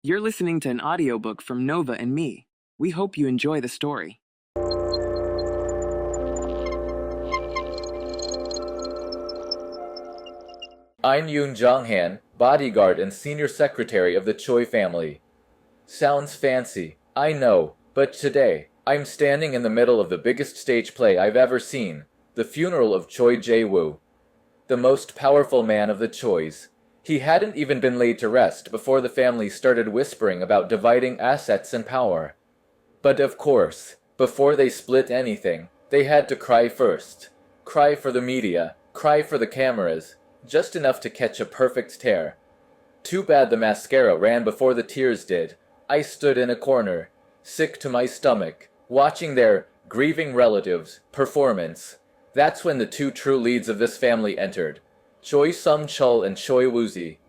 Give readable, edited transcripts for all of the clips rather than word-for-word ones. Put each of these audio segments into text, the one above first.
You're listening to an audiobook from Nova&Me. We hope you enjoy the story. I'm Yoon Jong-han, bodyguard and senior secretary of the Choi family. Sounds fancy, I know, but today, I'm standing in the middle of the biggest stage play I've ever seen, the funeral of Choi Jae-woo, the most powerful man of the Chois. He hadn't even been laid to rest before the family started whispering about dividing assets and power. But of course, before they split anything, they had to cry first. Cry for the media, cry for the cameras, just enough to catch a perfect tear. Too bad the mascara ran before the tears did. I stood in a corner, sick to my stomach, watching their grieving relatives' performance. That's when the two true leads of this family entered, Choi Sung-chul and Choi Woo-zi.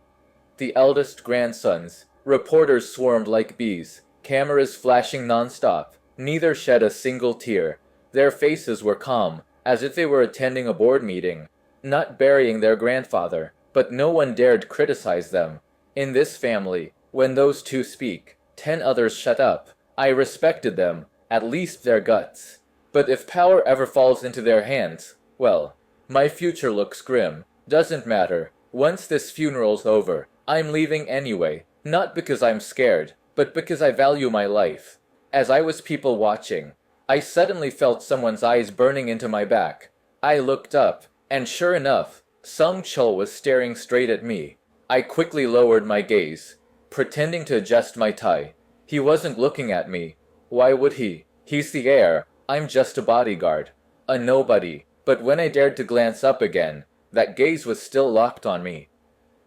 The eldest grandsons. Reporters swarmed like bees, cameras flashing non-stop. Neither shed a single tear. Their faces were calm, as if they were attending a board meeting, not burying their grandfather, but no one dared criticize them. In this family, when those two speak, 10 others shut up. I respected them, at least their guts. But if power ever falls into their hands, well, my future looks grim. Doesn't matter. Once this funeral's over, I'm leaving anyway, not because I'm scared, but because I value my life. As I was people watching, I suddenly felt someone's eyes burning into my back. I looked up, and sure enough, Sung-chul was staring straight at me. I quickly lowered my gaze, pretending to adjust my tie. He wasn't looking at me. Why would he? He's the heir. I'm just a bodyguard. A nobody. But when I dared to glance up again, that gaze was still locked on me.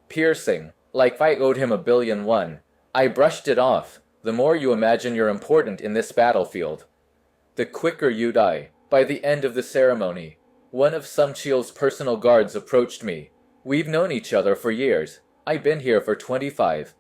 Piercing, like I owed him $1 billion. I brushed it off. The more you imagine you're important in this battlefield, the quicker you die. By the end of the ceremony, one of Sung-cheol's personal guards approached me. We've known each other for years. I've been here for 25.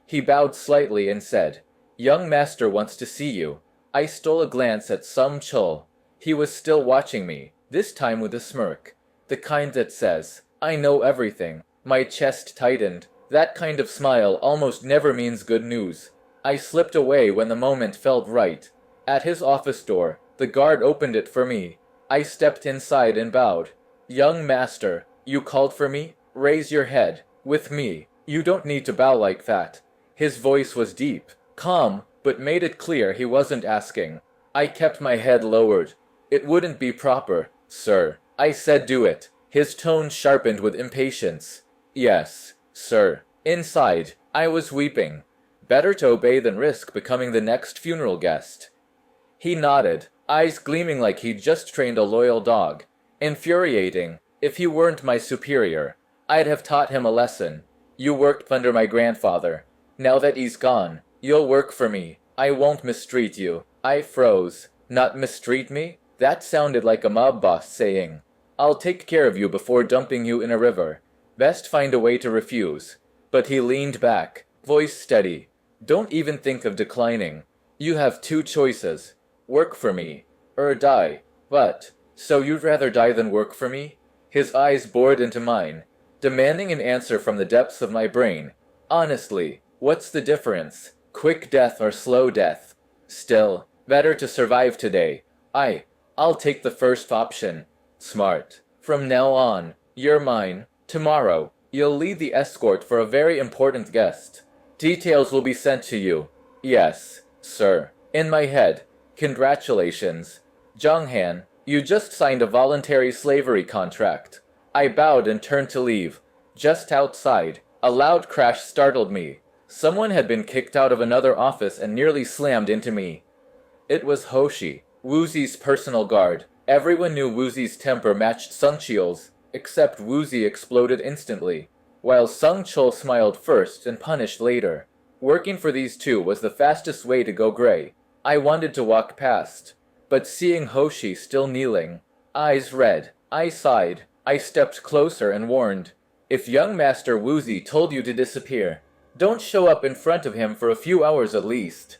He bowed slightly and said, "Young master wants to see you." I stole a glance at Sung-chul. He was still watching me, this time with a smirk. The kind that says, "I know everything." My chest tightened. That kind of smile almost never means good news. I slipped away when the moment felt right. At his office door, the guard opened it for me. I stepped inside and bowed. "Young master, you called for me? Raise your head. With me, you don't need to bow like that." His voice was deep, calm, but made it clear he wasn't asking. I kept my head lowered. "It wouldn't be proper, sir." I said, "Do it." His tone sharpened with impatience. "Yes, sir." Inside, I was weeping. Better to obey than risk becoming the next funeral guest. He nodded, eyes gleaming like he'd just trained a loyal dog. Infuriating. If he weren't my superior, I'd have taught him a lesson. You worked under my grandfather. Now that he's gone, you'll work for me. I won't mistreat you. I froze. Not mistreat me? That sounded like a mob boss saying, "I'll take care of you before dumping you in a river." Best find a way to refuse. But he leaned back, voice steady. "Don't even think of declining. You have two choices. Work for me, or die. But, so you'd rather die than work for me?" His eyes bored into mine, demanding an answer from the depths of my brain. Honestly, what's the difference? Quick death or slow death? Still, better to survive today. I'll take the first option. Smart. From now on, you're mine. Tomorrow, you'll lead the escort for a very important guest. Details will be sent to you. Yes, sir. In my head, congratulations. Jong-han, you just signed a voluntary slavery contract. I bowed and turned to leave. Just outside, a loud crash startled me. Someone had been kicked out of another office and nearly slammed into me. It was Hoshi, Woo-zi's personal guard. Everyone knew Woo-zi's temper matched Sung-cheol's, except Woo-zi exploded instantly, while Sung-chul smiled first and punished later. Working for these two was the fastest way to go gray. I wanted to walk past, but seeing Hoshi still kneeling, eyes red, I sighed. I stepped closer and warned, "If young Master Woo-zi told you to disappear, don't show up in front of him for a few hours at least."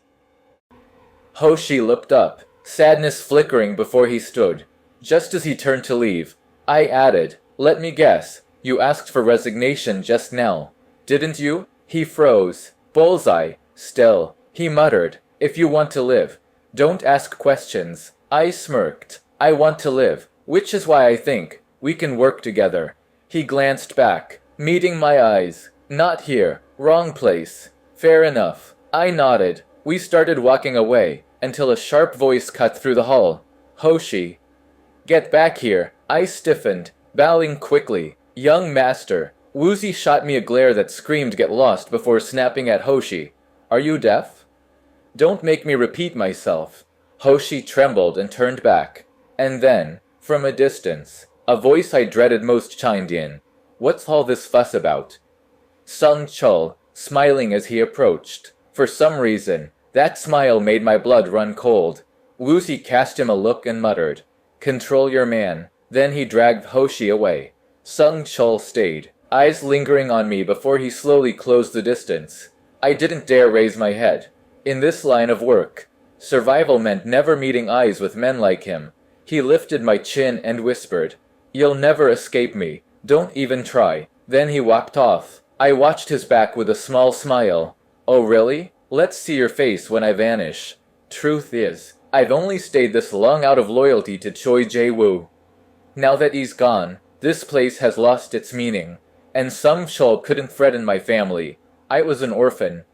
Hoshi looked up, sadness flickering before he stood. Just as he turned to leave, I added, "Let me guess, you asked for resignation just now, didn't you?" He froze. Bullseye. Still, he muttered, if you want to live, don't ask questions. I smirked. I want to live, which is why I think we can work together. He glanced back, meeting my eyes. Not here. Wrong place. Fair enough. I nodded. We started walking away, until a sharp voice cut through the hall. Hoshi. Get back here. I stiffened, bowing quickly. Young master. Woozy shot me a glare that screamed get lost before snapping at Hoshi. Are you deaf? Don't make me repeat myself. Hoshi trembled and turned back. And then, from a distance, a voice I dreaded most chimed in. What's all this fuss about? JEONGCHEOL, smiling as he approached. For some reason, that smile made my blood run cold. Woozy cast him a look and muttered, Control your man. Then he dragged Hoshi away. JEONGCHEOL stayed, eyes lingering on me before he slowly closed the distance. I didn't dare raise my head. In this line of work, survival meant never meeting eyes with men like him. He lifted my chin and whispered, You'll never escape me. Don't even try. Then he walked off. I watched his back with a small smile. Oh really? Let's see your face when I vanish. Truth is, I've only stayed this long out of loyalty to Choi Jae-woo. Now that he's gone, this place has lost its meaning, and some Chol couldn't threaten my family. I was an orphan.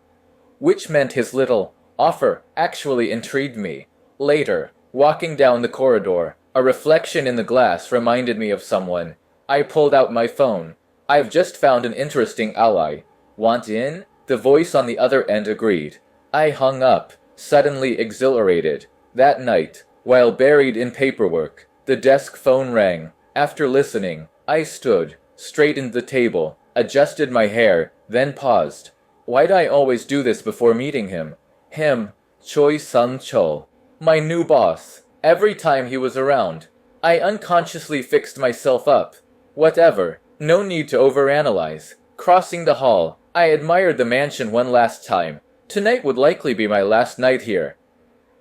Which meant his little offer actually intrigued me. Later, walking down the corridor, a reflection in the glass reminded me of someone. I pulled out my phone. I've just found an interesting ally. Want in? The voice on the other end agreed. I hung up, suddenly exhilarated. That night, while buried in paperwork, the desk phone rang. After listening, I stood, straightened the table, adjusted my hair, then paused. Why'd I always do this before meeting him? Him, Choi Sun-chul, my new boss. Every time he was around, I unconsciously fixed myself up. Whatever, no need to overanalyze. Crossing the hall, I admired the mansion one last time. Tonight would likely be my last night here.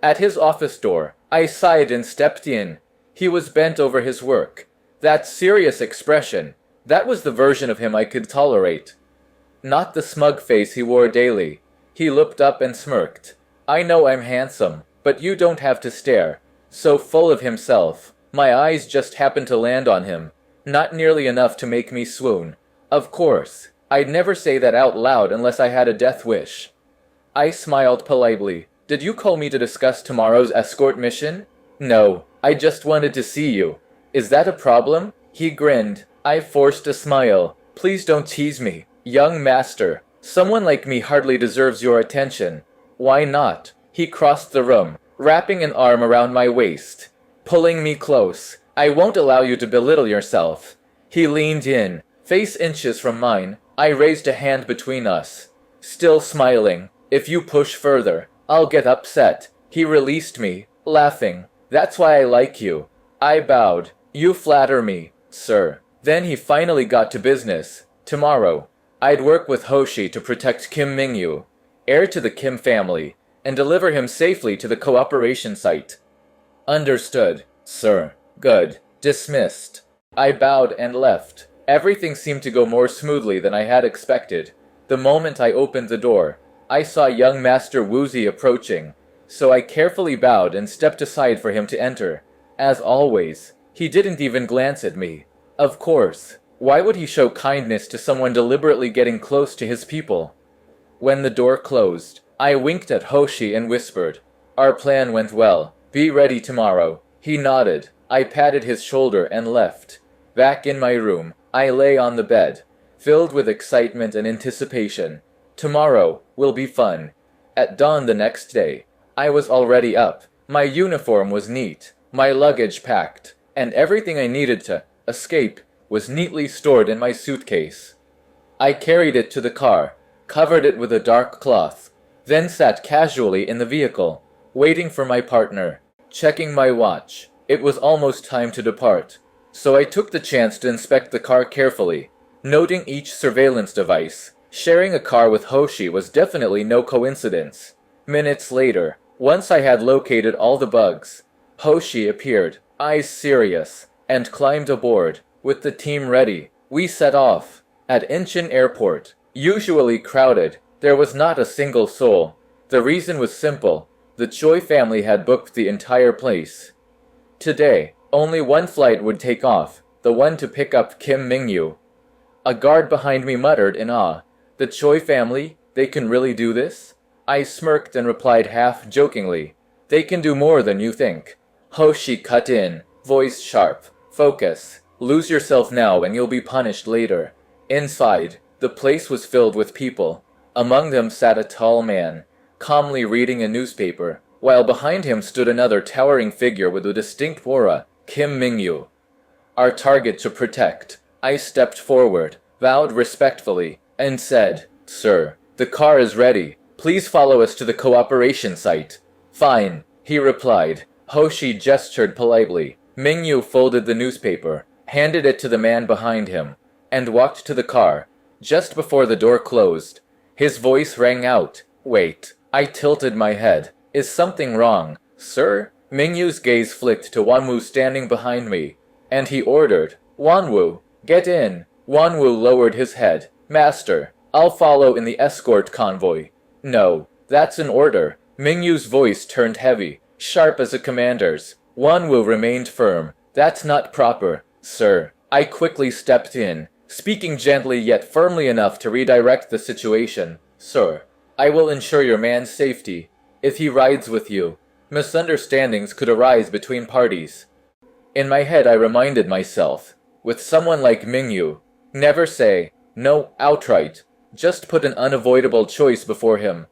At his office door, I sighed and stepped in. He was bent over his work. That serious expression, that was the version of him I could tolerate. Not the smug face he wore daily. He looked up and smirked. I know I'm handsome, but you don't have to stare. So full of himself, my eyes just happened to land on him. Not nearly enough to make me swoon. Of course, I'd never say that out loud unless I had a death wish. I smiled politely. Did you call me to discuss tomorrow's escort mission? No, I just wanted to see you. Is that a problem? He grinned. I forced a smile. Please don't tease me. Young master, someone like me hardly deserves your attention. Why not? He crossed the room, wrapping an arm around my waist, pulling me close. I won't allow you to belittle yourself. He leaned in, face inches from mine. I raised a hand between us. Still smiling. If you push further, I'll get upset. He released me, laughing. That's why I like you. I bowed. You flatter me, sir. Then he finally got to business. Tomorrow, I'd work with Hoshi to protect Kim Mingyu, heir to the Kim family, and deliver him safely to the cooperation site. Understood, sir. Good. Dismissed. I bowed and left. Everything seemed to go more smoothly than I had expected. The moment I opened the door, I saw young Master Woozy approaching, so I carefully bowed and stepped aside for him to enter. As always, he didn't even glance at me. Of course, why would he show kindness to someone deliberately getting close to his people? When the door closed, I winked at Hoshi and whispered, Our plan went well. Be ready tomorrow. He nodded. I patted his shoulder and left. Back in my room, I lay on the bed, filled with excitement and anticipation. Tomorrow will be fun. At dawn the next day, I was already up. My uniform was neat, my luggage packed, and everything I needed to escape was neatly stored in my suitcase. I carried it to the car, covered it with a dark cloth, then sat casually in the vehicle, waiting for my partner, checking my watch. It was almost time to depart, so I took the chance to inspect the car carefully, noting each surveillance device. Sharing a car with Hoshi was definitely no coincidence. Minutes later, once I had located all the bugs, Hoshi appeared, eyes serious, and climbed aboard. With the team ready, we set off. At Incheon Airport, usually crowded, There was not a single soul. The reason was simple. The Choi family had booked the entire place. Today, only one flight would take off, the one to pick up Kim Mingyu. A guard behind me muttered in awe, "The Choi family? They can really do this?" I smirked and replied half-jokingly, "They can do more than you think." Hoshi cut in, voice sharp, "Focus. Lose yourself now and you'll be punished later." Inside, the place was filled with people. Among them sat a tall man, calmly reading a newspaper, while behind him stood another towering figure with a distinct aura, Kim Mingyu. Our target to protect. I stepped forward, bowed respectfully, and said, "Sir, the car is ready. Please follow us to the cooperation site." "Fine," he replied. Hoshi gestured politely. Mingyu folded the newspaper, handed it to the man behind him, and walked to the car. Just before the door closed, his voice rang out, "Wait." I tilted my head. "Is something wrong, sir?" Mingyu's gaze flicked to Wanwoo standing behind me, and he ordered, "Wanwoo, get in." Wanwoo lowered his head. "Master, I'll follow in the escort convoy." "No, that's an order." Mingyu's voice turned heavy, sharp as a commander's. Wanwoo remained firm. "That's not proper, sir." I quickly stepped in, speaking gently yet firmly enough to redirect the situation. "Sir, I will ensure your man's safety. If he rides with you, misunderstandings could arise between parties." In my head I reminded myself, with someone like Mingyu, never say no outright. Just put an unavoidable choice before him.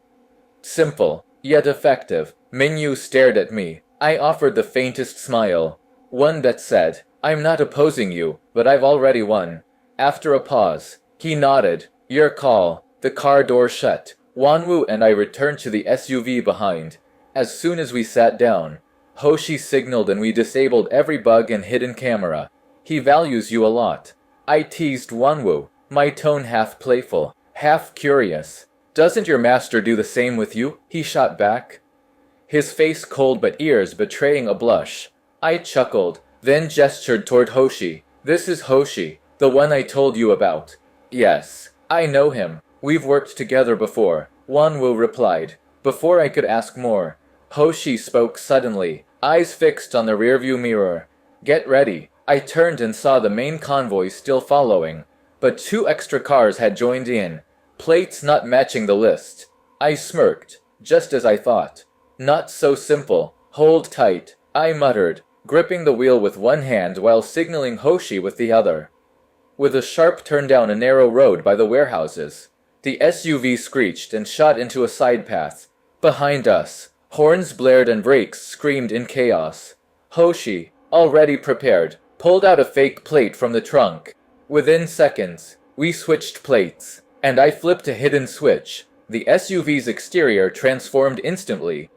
Simple, yet effective. Mingyu stared at me. I offered the faintest smile, one that said, "I'm not opposing you, but I've already won." After a pause, he nodded. "Your call." The car door shut. Wanwoo and I returned to the SUV behind. As soon as we sat down, Hoshi signaled and we disabled every bug and hidden camera. "He values you a lot." I teased Wanwoo, my tone half playful, half curious. "Doesn't your master do the same with you?" he shot back. His face cold but ears betraying a blush. I chuckled, then gestured toward Hoshi. "This is Hoshi, the one I told you about." "Yes, I know him. We've worked together before," Wanwoo replied. Before I could ask more, Hoshi spoke suddenly, eyes fixed on the rearview mirror. "Get ready." I turned and saw the main convoy still following, but 2 extra cars had joined in, plates not matching the list. I smirked, just as I thought. "Not so simple. Hold tight," I muttered, gripping the wheel with one hand while signaling Hoshi with the other. With a sharp turn down a narrow road by the warehouses, the SUV screeched and shot into a side path. Behind us, horns blared and brakes screamed in chaos. Hoshi, already prepared, pulled out a fake plate from the trunk. Within seconds, we switched plates, and I flipped a hidden switch. The SUV's exterior transformed instantly.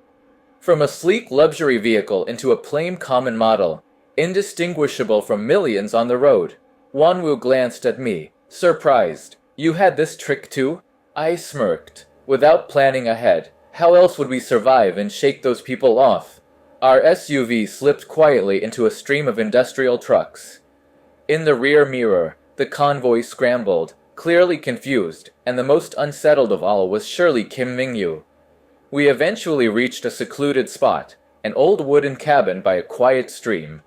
From a sleek luxury vehicle into a plain common model, indistinguishable from millions on the road. Wanwoo glanced at me, surprised. "You had this trick too?" I smirked. Without planning ahead, how else would we survive and shake those people off? Our SUV slipped quietly into a stream of industrial trucks. In the rear mirror, the convoy scrambled, clearly confused, and the most unsettled of all was surely Kim Mingyu. We eventually reached a secluded spot, an old wooden cabin by a quiet stream.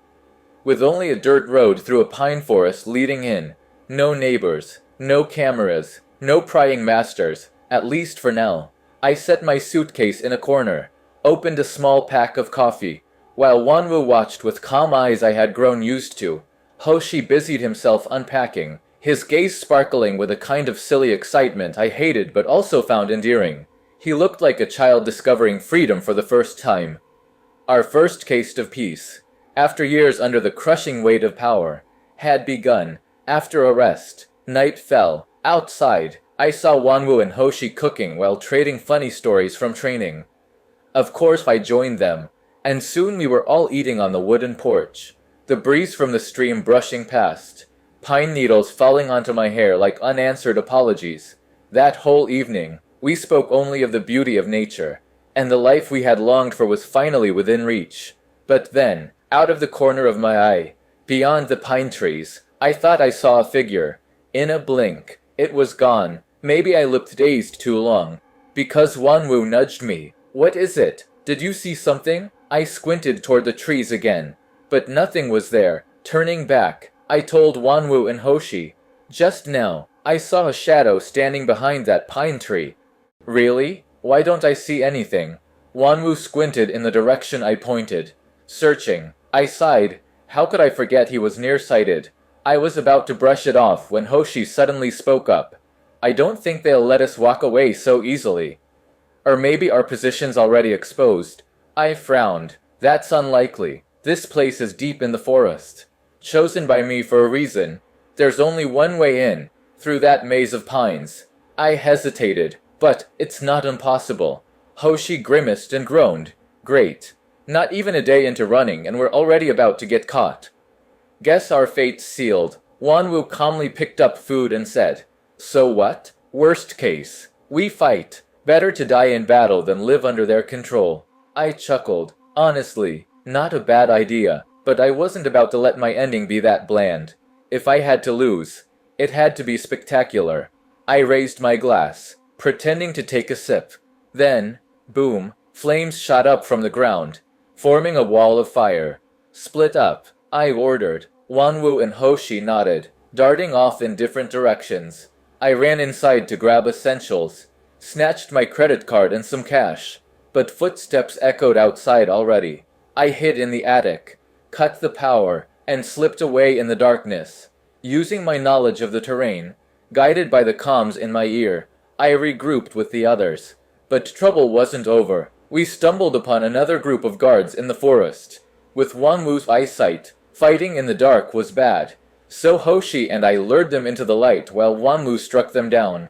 With only a dirt road through a pine forest leading in, no neighbors, no cameras, no prying masters, at least for now. I set my suitcase in a corner, opened a small pack of coffee, while Wanwoo watched with calm eyes I had grown used to. Hoshi busied himself unpacking, his gaze sparkling with a kind of silly excitement I hated but also found endearing. He looked like a child discovering freedom for the first time. Our first taste of peace, after years under the crushing weight of power, had begun. After a rest, night fell. Outside, I saw Wanwoo and Hoshi cooking while trading funny stories from training. Of course I joined them, and soon we were all eating on the wooden porch, the breeze from the stream brushing past, pine needles falling onto my hair like unanswered apologies. That whole evening, we spoke only of the beauty of nature, and the life we had longed for was finally within reach. But then, out of the corner of my eye, beyond the pine trees, I thought I saw a figure. In a blink, it was gone. Maybe I looked dazed too long. Because Wanwu nudged me. What is it? Did you see something? I squinted toward the trees again. But nothing was there. Turning back, I told Wanwu and Hoshi. Just now, I saw a shadow standing behind that pine tree. Really? Why don't I see anything? Wanwu squinted in the direction I pointed. Searching. I sighed. How could I forget he was nearsighted? I was about to brush it off when Hoshi suddenly spoke up. I don't think they'll let us walk away so easily. Or maybe our position's already exposed. I frowned. That's unlikely. This place is deep in the forest. Chosen by me for a reason. There's only one way in, through that maze of pines. I hesitated, but it's not impossible. Hoshi grimaced and groaned. Great. Not even a day into running and we're already about to get caught. Guess our fate's sealed. Wanwu calmly picked up food and said, So what? Worst case. We fight. Better to die in battle than live under their control. I chuckled. Honestly, not a bad idea, but I wasn't about to let my ending be that bland. If I had to lose, it had to be spectacular. I raised my glass, pretending to take a sip. Then, boom, flames shot up from the ground, forming a wall of fire. Split up, I ordered. Wanwu and Hoshi nodded, darting off in different directions. I ran inside to grab essentials, snatched my credit card and some cash, but footsteps echoed outside already. I hid in the attic, cut the power, and slipped away in the darkness. Using my knowledge of the terrain, guided by the comms in my ear, I regrouped with the others. But trouble wasn't over. We stumbled upon another group of guards in the forest. With Wanwu's eyesight, fighting in the dark was bad, so Hoshi and I lured them into the light while Wanwu struck them down.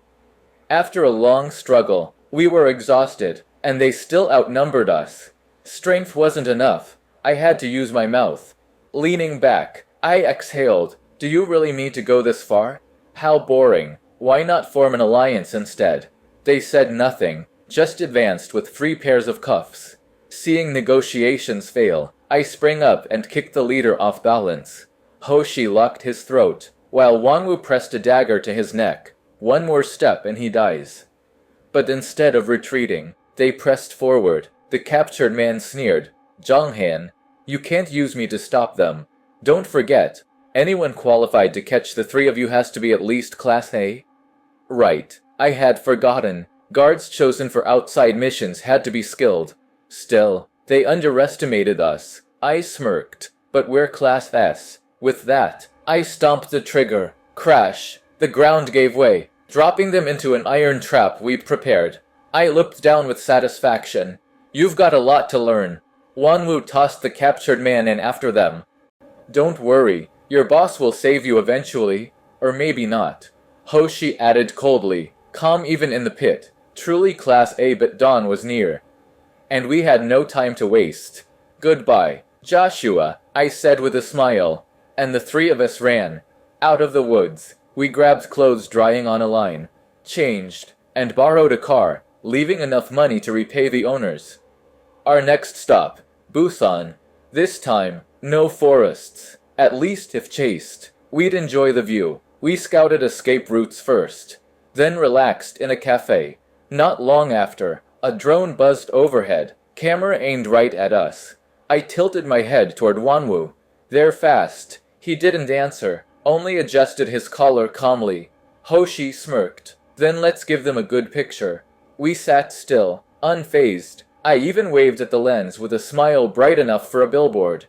After a long struggle, we were exhausted, and they still outnumbered us. Strength wasn't enough. I had to use my mouth. Leaning back, I exhaled. Do you really mean to go this far? How boring. Why not form an alliance instead? They said nothing, just advanced with 3 pairs of cuffs. Seeing negotiations fail, I sprang up and kicked the leader off balance. Hoshi locked his throat, while Wanwu pressed a dagger to his neck. One more step and he dies. But instead of retreating, they pressed forward. The captured man sneered. Jonghan, you can't use me to stop them. Don't forget, anyone qualified to catch the 3 of you has to be at least Class A? Right, I had forgotten. Guards chosen for outside missions had to be skilled. Still, they underestimated us. I smirked, but we're Class S. With that, I stomped the trigger. Crash. The ground gave way, dropping them into an iron trap we'd prepared. I looked down with satisfaction. You've got a lot to learn. Wanwu tossed the captured man in after them. Don't worry, your boss will save you eventually. Or maybe not. Hoshi added coldly, calm even in the pit. Truly Class A, but dawn was near. And we had no time to waste. Goodbye, Joshua, I said with a smile. And the 3 of us ran. Out of the woods. We grabbed clothes drying on a line, changed, and borrowed a car, leaving enough money to repay the owners. Our next stop, Busan. This time, no forests. At least if chased, we'd enjoy the view. We scouted escape routes first, then relaxed in a cafe. Not long after, a drone buzzed overhead, camera aimed right at us. I tilted my head toward Wanwu. They're fast. He didn't answer, only adjusted his collar calmly. Hoshi smirked. Then let's give them a good picture. We sat still, unfazed. I even waved at the lens with a smile bright enough for a billboard.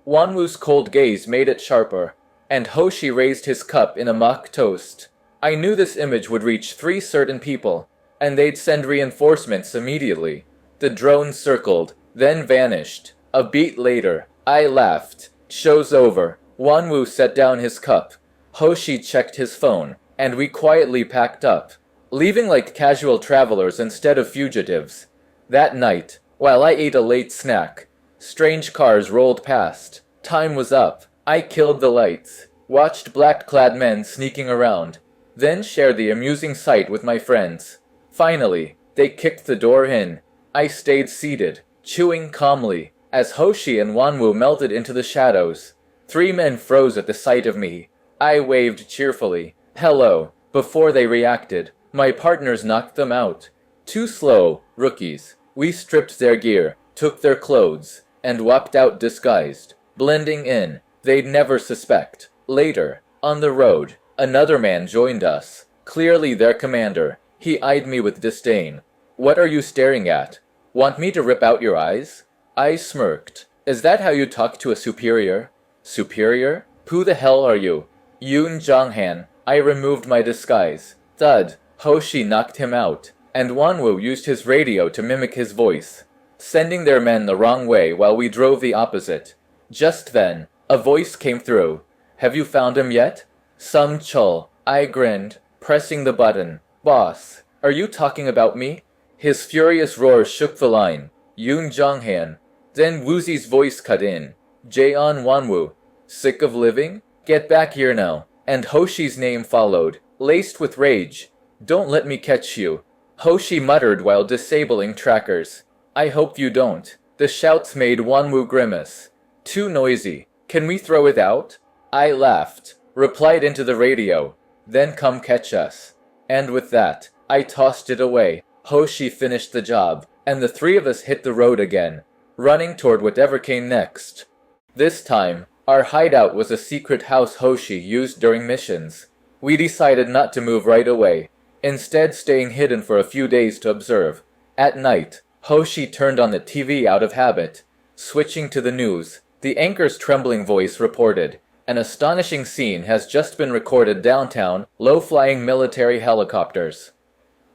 Wanwu's cold gaze made it sharper, and Hoshi raised his cup in a mock toast. I knew this image would reach 3 certain people, and they'd send reinforcements immediately. The drone circled, then vanished. A beat later, I laughed. Show's over. Wanwu set down his cup. Hoshi checked his phone, and we quietly packed up, leaving like casual travelers instead of fugitives. That night, while I ate a late snack, strange cars rolled past. Time was up. I killed the lights, watched black-clad men sneaking around, then shared the amusing sight with my friends. Finally, they kicked the door in. I stayed seated, chewing calmly, as Hoshi and Wanwu melted into the shadows. 3 men froze at the sight of me. I waved cheerfully, hello, before they reacted. My partners knocked them out. Too slow, rookies. We stripped their gear, took their clothes, and walked out disguised, blending in. They'd never suspect. Later, on the road, another man joined us, clearly their commander. He eyed me with disdain. What are you staring at? Want me to rip out your eyes? I smirked. Is that how you talk to a superior? Superior? Who the hell are you? Yoon Jong-han. I removed my disguise. Thud. Hoshi knocked him out, and Wonwoo used his radio to mimic his voice, sending their men the wrong way while we drove the opposite. Just then, a voice came through. Have you found him yet? JEONGCHEOL. I grinned, pressing the button. Boss, are you talking about me? His furious roar shook the line. Yoon Jong-han. Then Woozy's voice cut in. Jaeon Wonwoo. Sick of living? Get back here now. And Hoshi's name followed, laced with rage. Don't let me catch you. Hoshi muttered while disabling trackers. I hope you don't. The shouts made Wonwoo grimace. Too noisy. Can we throw it out? I laughed, replied into the radio. Then come catch us. And with that, I tossed it away. Hoshi finished the job, and the three of us hit the road again, running toward whatever came next. This time, our hideout was a secret house Hoshi used during missions. We decided not to move right away, instead staying hidden for a few days to observe. At night, Hoshi turned on the TV out of habit. Switching to the news, the anchor's trembling voice reported, an astonishing scene has just been recorded downtown, low-flying military helicopters.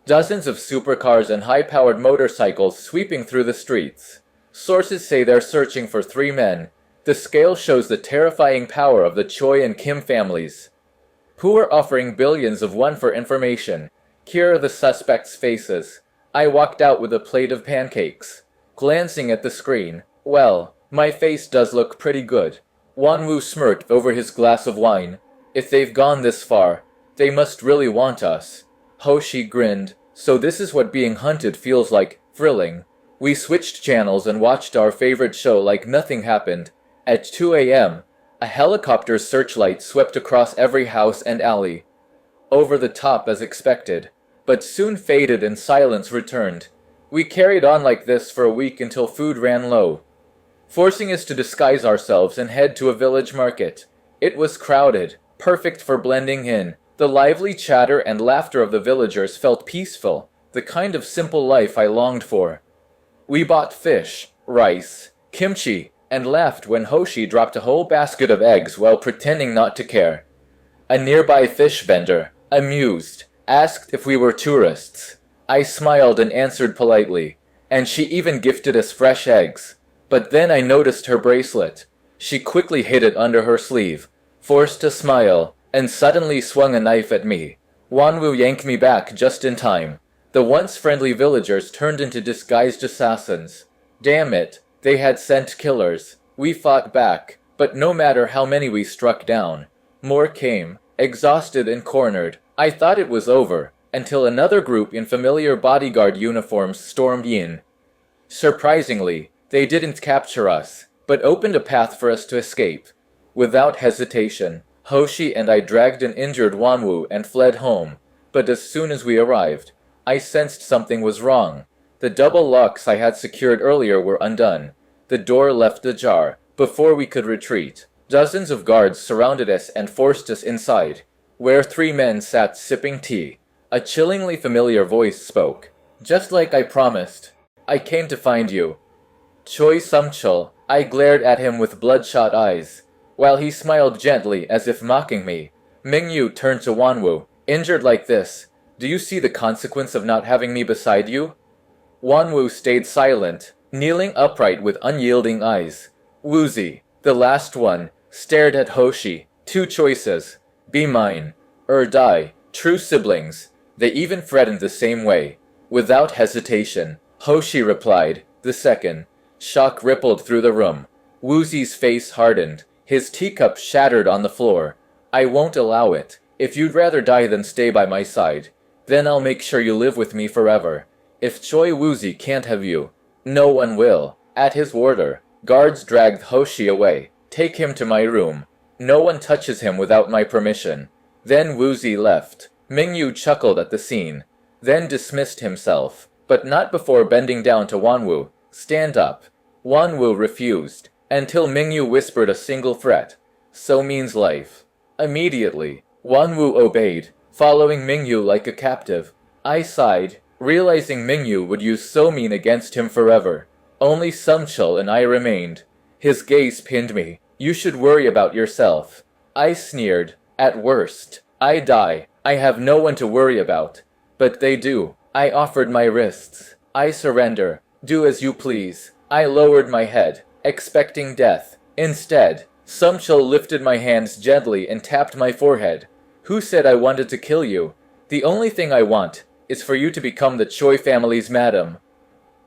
Dozens of supercars and high-powered motorcycles sweeping through the streets. Sources say they're searching for 3 men. The scale shows the terrifying power of the Choi and Kim families, who are offering billions of won for information. Here are the suspects' faces. I walked out with a plate of pancakes. Glancing at the screen, well, my face does look pretty good. Wonwoo smirked over his glass of wine. If they've gone this far, they must really want us. Hoshi grinned. So this is what being hunted feels like, thrilling. We switched channels and watched our favorite show like nothing happened. At 2 a.m., a helicopter's searchlight swept across every house and alley. Over the top as expected, but soon faded and silence returned. We carried on like this for a week until food ran low, forcing us to disguise ourselves and head to a village market. It was crowded, perfect for blending in. The lively chatter and laughter of the villagers felt peaceful, the kind of simple life I longed for. We bought fish, rice, kimchi, and laughed when Hoshi dropped a whole basket of eggs while pretending not to care. A nearby fish vendor, amused, asked if we were tourists. I smiled and answered politely, and she even gifted us fresh eggs. But then I noticed her bracelet. She quickly hid it under her sleeve, forced a smile, and suddenly swung a knife at me. Wonwoo yanked me back just in time. The once friendly villagers turned into disguised assassins. Damn it, they had sent killers. We fought back, but no matter how many we struck down, more came, exhausted and cornered. I thought it was over, until another group in familiar bodyguard uniforms stormed in. Surprisingly, they didn't capture us, but opened a path for us to escape. Without hesitation, Hoshi and I dragged an injured Wonwoo and fled home, but as soon as we arrived, I sensed something was wrong. The double locks I had secured earlier were undone. The door left ajar. Before we could retreat, dozens of guards surrounded us and forced us inside, where 3 men sat sipping tea. A chillingly familiar voice spoke. Just like I promised, I came to find you. Choi Sumchul. I glared at him with bloodshot eyes, while he smiled gently as if mocking me. Mingyu turned to Wonwoo. Injured like this, do you see the consequence of not having me beside you? Wonwoo stayed silent, kneeling upright with unyielding eyes. Woozy, the last one, stared at Hoshi. 2 choices. Be mine, or die. True siblings. They even threatened the same way. Without hesitation, Hoshi replied, the second. Shock rippled through the room. Woozy's face hardened. His teacup shattered on the floor. I won't allow it. If you'd rather die than stay by my side, then I'll make sure you live with me forever. If Choi Woozy can't have you, no one will. At his order, guards dragged Hoshi away. Take him to my room. No one touches him without my permission. Then Woozy left. Mingyu chuckled at the scene. then dismissed himself, but not before bending down to Wanwu. "Stand up." Wanwu refused, until Mingyu whispered a single threat. "So means life." Immediately, Wanwu obeyed, following Mingyu like a captive. I sighed, realizing Mingyu would use So Mean against him forever. Only Sungcheol and I remained. His gaze pinned me. "You should worry about yourself." I sneered. "At worst, I die. I have no one to worry about." "But they do." I offered my wrists. "I surrender. Do as you please." I lowered my head, expecting death. Instead, Sungcheol lifted my hands gently and tapped my forehead. "Who said I wanted to kill you? The only thing I want is for you to become the Choi family's madam."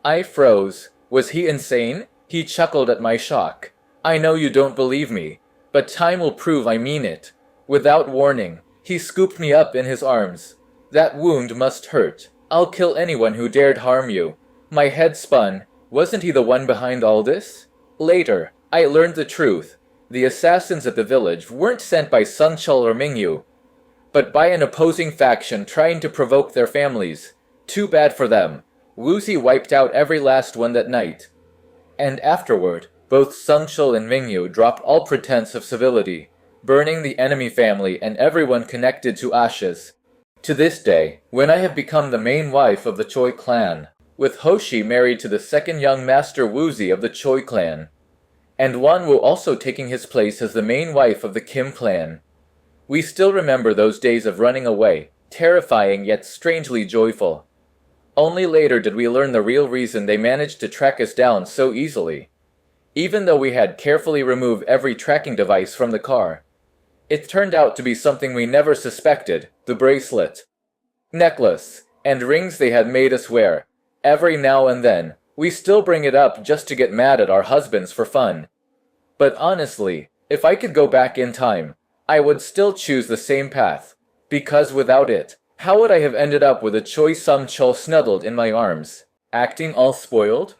I froze. Was he insane? He chuckled at my shock. "I know you don't believe me, but time will prove I mean it." Without warning, he scooped me up in his arms. "That wound must hurt. I'll kill anyone who dared harm you." My head spun. Wasn't he the one behind all this? Later, I learned the truth. The assassins at the village weren't sent by Sungcheol or Mingyu, but by an opposing faction trying to provoke their families. Too bad for them. Woozy wiped out every last one that night. And afterward, both Sungcheol and Mingyu dropped all pretense of civility, burning the enemy family and everyone connected to ashes. To this day, when I have become the main wife of the Choi clan, with Hoshi married to the second young master Woozy of the Choi clan, and Wanwu also taking his place as the main wife of the Kim clan. We still remember those days of running away, terrifying yet strangely joyful. Only later did we learn the real reason they managed to track us down so easily. Even though we had carefully removed every tracking device from the car, it turned out to be something we never suspected: the bracelet, necklace, and rings they had made us wear. Every now and then, we still bring it up just to get mad at our husbands for fun. But honestly, if I could go back in time, I would still choose the same path, because without it, how would I have ended up with a Choi Sungcheol snuggled in my arms? Acting all spoiled?